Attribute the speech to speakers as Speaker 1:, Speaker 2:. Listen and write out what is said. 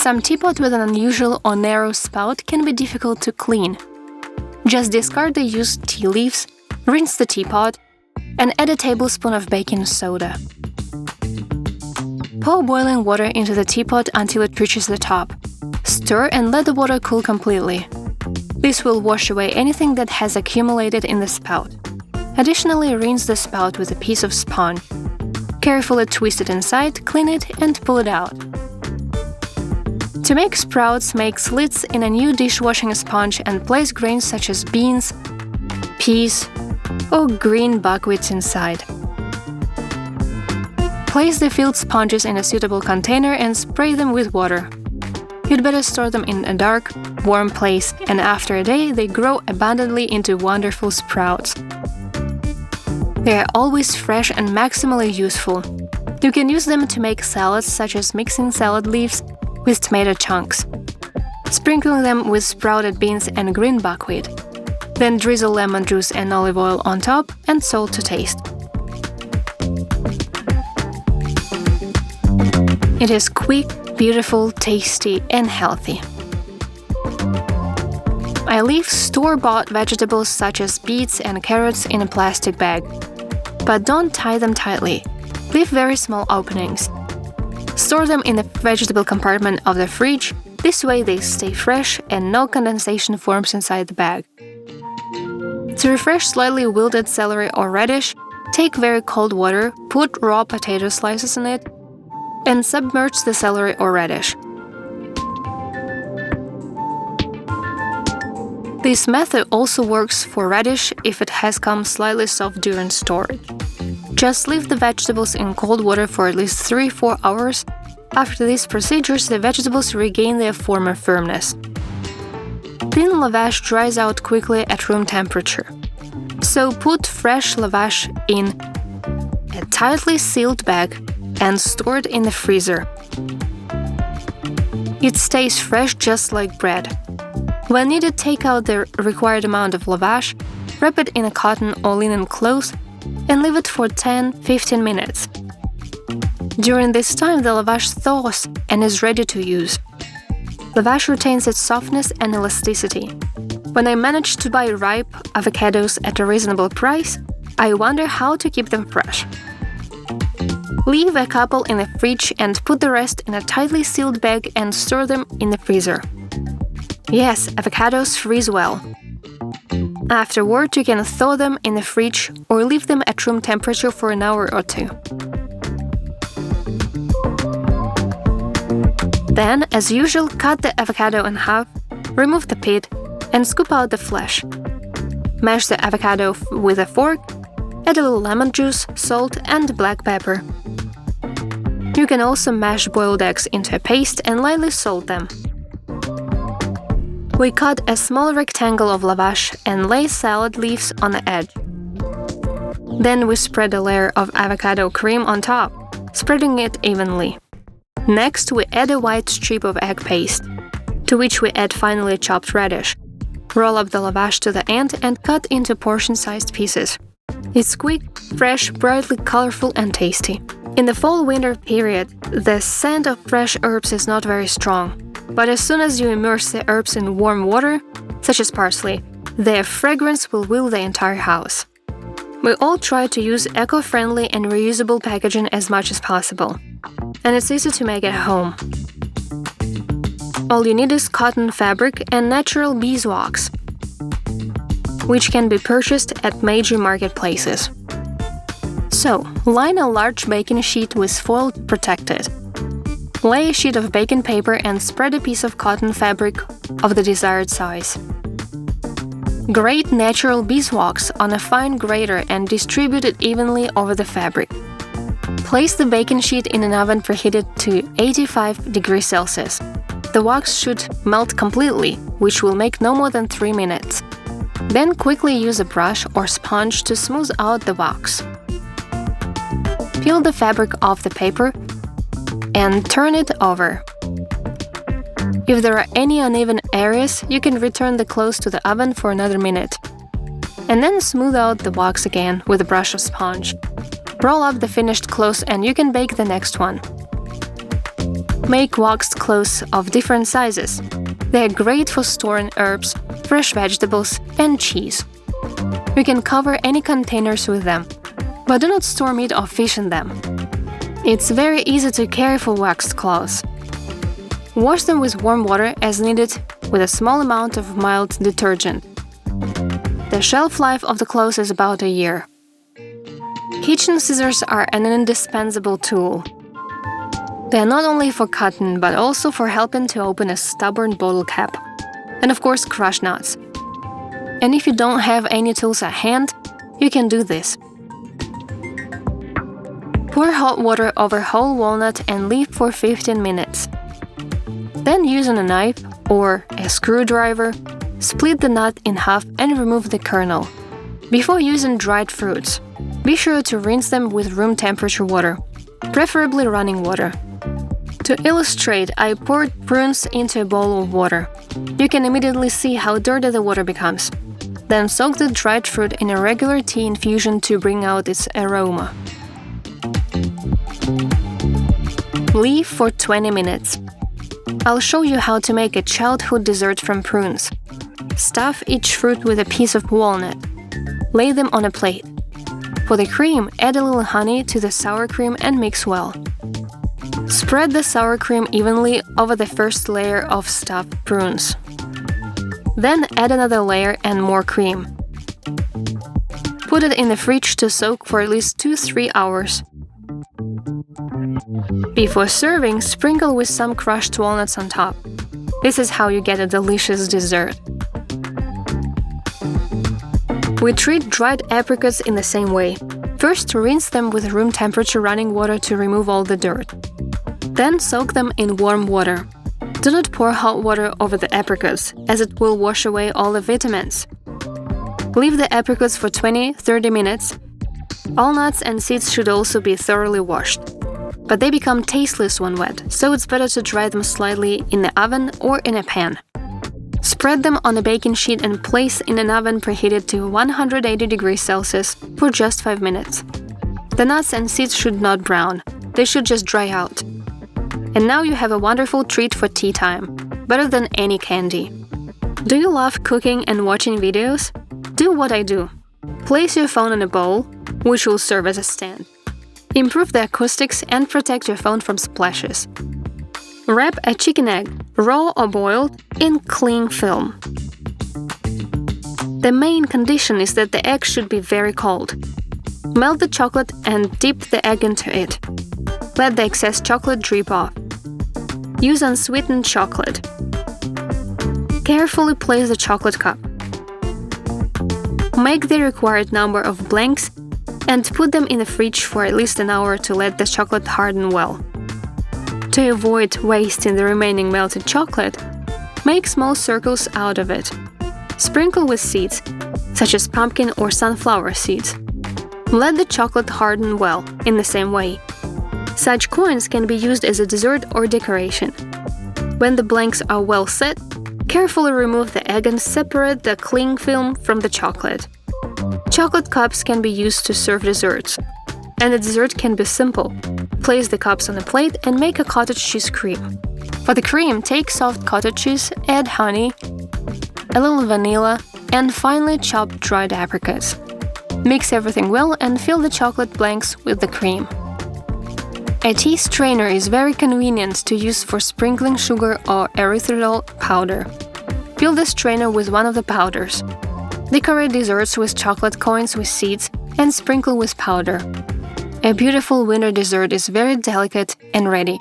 Speaker 1: Some teapot with an unusual or narrow spout can be difficult to clean. Just discard the used tea leaves, rinse the teapot, and add a tablespoon of baking soda. Pour boiling water into the teapot until it reaches the top. Stir and let the water cool completely. This will wash away anything that has accumulated in the spout. Additionally, rinse the spout with a piece of sponge. Carefully twist it inside, clean it, and pull it out. To make sprouts, make slits in a new dishwashing sponge and place grains such as beans, peas, or green buckwheat inside. Place the filled sponges in a suitable container and spray them with water. You'd better store them in a dark, warm place, and after a day they grow abundantly into wonderful sprouts. They are always fresh and maximally useful. You can use them to make salads, such as mixing salad leaves with tomato chunks, sprinkling them with sprouted beans and green buckwheat. Then drizzle lemon juice and olive oil on top and salt to taste. It is quick, beautiful, tasty, and healthy. I leave store-bought vegetables such as beets and carrots in a plastic bag. But don't tie them tightly. Leave very small openings. Store them in the vegetable compartment of the fridge. This way they stay fresh and no condensation forms inside the bag. To refresh slightly wilted celery or radish, take very cold water, put raw potato slices in it, and submerge the celery or radish. This method also works for radish if it has come slightly soft during storage. Just leave the vegetables in cold water for at least 3-4 hours. After these procedures, the vegetables regain their former firmness. Thin lavash dries out quickly at room temperature. So put fresh lavash in a tightly sealed bag and store it in the freezer. It stays fresh just like bread. When needed, take out the required amount of lavash, wrap it in a cotton or linen cloth, and leave it for 10-15 minutes. During this time, the lavash thaws and is ready to use. Lavash retains its softness and elasticity. When I manage to buy ripe avocados at a reasonable price, I wonder how to keep them fresh. Leave a couple in the fridge and put the rest in a tightly sealed bag and store them in the freezer. Yes, avocados freeze well. Afterward, you can thaw them in the fridge or leave them at room temperature for an hour or two. Then, as usual, cut the avocado in half, remove the pit, and scoop out the flesh. Mash the avocado with a fork, add a little lemon juice, salt, and black pepper. You can also mash boiled eggs into a paste and lightly salt them. We cut a small rectangle of lavash and lay salad leaves on the edge. Then we spread a layer of avocado cream on top, spreading it evenly. Next, we add a white strip of egg paste, to which we add finely chopped radish. Roll up the lavash to the end and cut into portion-sized pieces. It's quick, fresh, brightly colorful, and tasty. In the fall-winter period, the scent of fresh herbs is not very strong. But as soon as you immerse the herbs in warm water, such as parsley, their fragrance will fill the entire house. We all try to use eco-friendly and reusable packaging as much as possible. And it's easy to make at home. All you need is cotton fabric and natural beeswax, which can be purchased at major marketplaces. So, line a large baking sheet with foil to protect it. Lay a sheet of baking paper and spread a piece of cotton fabric of the desired size. Grate natural beeswax on a fine grater and distribute it evenly over the fabric. Place the baking sheet in an oven preheated to 85 degrees Celsius. The wax should melt completely, which will make no more than 3 minutes. Then quickly use a brush or sponge to smooth out the wax. Peel the fabric off the paper and turn it over. If there are any uneven areas, you can return the cloth to the oven for another minute. And then smooth out the wax again with a brush or sponge. Roll up the finished cloth and you can bake the next one. Make waxed cloths of different sizes. They are great for storing herbs, fresh vegetables, and cheese. You can cover any containers with them, but do not store meat or fish in them. It's very easy to care for waxed cloths. Wash them with warm water as needed with a small amount of mild detergent. The shelf life of the clothes is about a year. Kitchen scissors are an indispensable tool. They are not only for cutting, but also for helping to open a stubborn bottle cap. And of course, crush nuts. And if you don't have any tools at hand, you can do this. Pour hot water over whole walnut and leave for 15 minutes. Then using a knife or a screwdriver, split the nut in half and remove the kernel. Before using dried fruits, be sure to rinse them with room temperature water, preferably running water. To illustrate, I poured prunes into a bowl of water. You can immediately see how dirty the water becomes. Then soak the dried fruit in a regular tea infusion to bring out its aroma. Leave for 20 minutes. I'll show you how to make a childhood dessert from prunes. Stuff each fruit with a piece of walnut. Lay them on a plate. For the cream, add a little honey to the sour cream and mix well. Spread the sour cream evenly over the first layer of stuffed prunes. Then add another layer and more cream. Put it in the fridge to soak for at least 2-3 hours. Before serving, sprinkle with some crushed walnuts on top. This is how you get a delicious dessert. We treat dried apricots in the same way. First, rinse them with room temperature running water to remove all the dirt. Then soak them in warm water. Do not pour hot water over the apricots, as it will wash away all the vitamins. Leave the apricots for 20-30 minutes. All nuts and seeds should also be thoroughly washed. But they become tasteless when wet, so it's better to dry them slightly in the oven or in a pan. Spread them on a baking sheet and place in an oven preheated to 180 degrees Celsius for just 5 minutes. The nuts and seeds should not brown, they should just dry out. And now you have a wonderful treat for tea time, better than any candy. Do you love cooking and watching videos? Do what I do. Place your phone in a bowl, which will serve as a stand. Improve the acoustics and protect your phone from splashes. Wrap a chicken egg, raw or boiled, in cling film. The main condition is that the egg should be very cold. Melt the chocolate and dip the egg into it. Let the excess chocolate drip off. Use unsweetened chocolate. Carefully place the chocolate cup. Make the required number of blanks and put them in the fridge for at least an hour to let the chocolate harden well. To avoid wasting the remaining melted chocolate, make small circles out of it. Sprinkle with seeds, such as pumpkin or sunflower seeds. Let the chocolate harden well in the same way. Such coins can be used as a dessert or decoration. When the blanks are well set, carefully remove the egg and separate the cling film from the chocolate. Chocolate cups can be used to serve desserts. And the dessert can be simple. Place the cups on a plate and make a cottage cheese cream. For the cream, take soft cottage cheese, add honey, a little vanilla, and finely chopped dried apricots. Mix everything well and fill the chocolate blanks with the cream. A tea strainer is very convenient to use for sprinkling sugar or erythritol powder. Fill the strainer with one of the powders. Decorate desserts with chocolate coins with seeds and sprinkle with powder. A beautiful winter dessert is very delicate and ready.